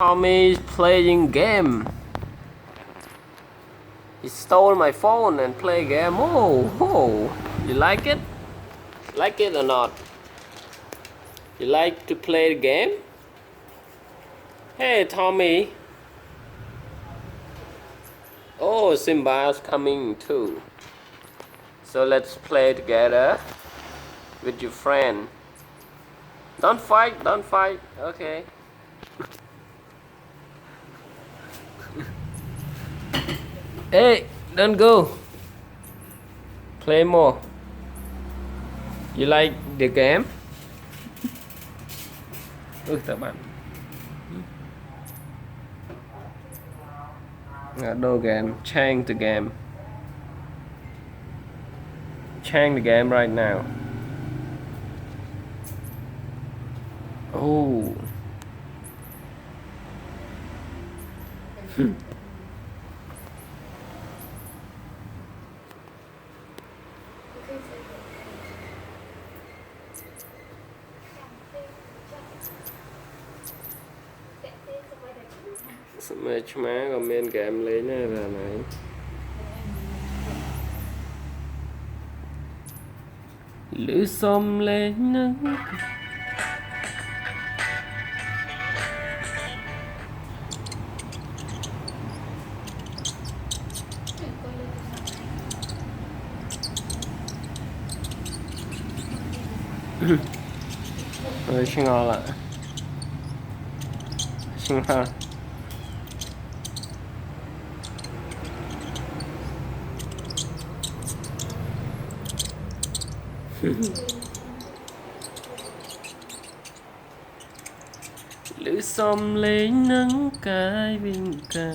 Tommy is playing game. He stole my phone and play game. Oh, you like it? Like it or not? You like to play the game? Hey, Tommy. Oh, Simba's coming too. So let's play together with your friend. Don't fight, don't fight. Okay. Hey, don't go. Play more. You like the game? Các bạn. No game. Change the game. Change the game right now. Oh. Smash má còn bên game lấy nè là này. Lửa xôm lên nắng. Rồi xin ngon lại. Xin ngon. Lửa xôm lên nắng cái bên ca.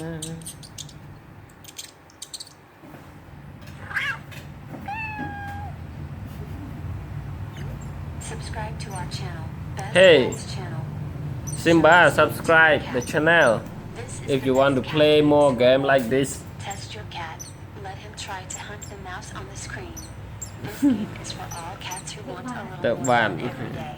Subscribe to our channel. Best Hey. Friends channel. Simba, subscribe the channel This is if the you want to best play cat. more game like this. Test your cat. Let him try to hunt the mouse on the screen. This game is for all cats who want a little Các more bạn fun every day.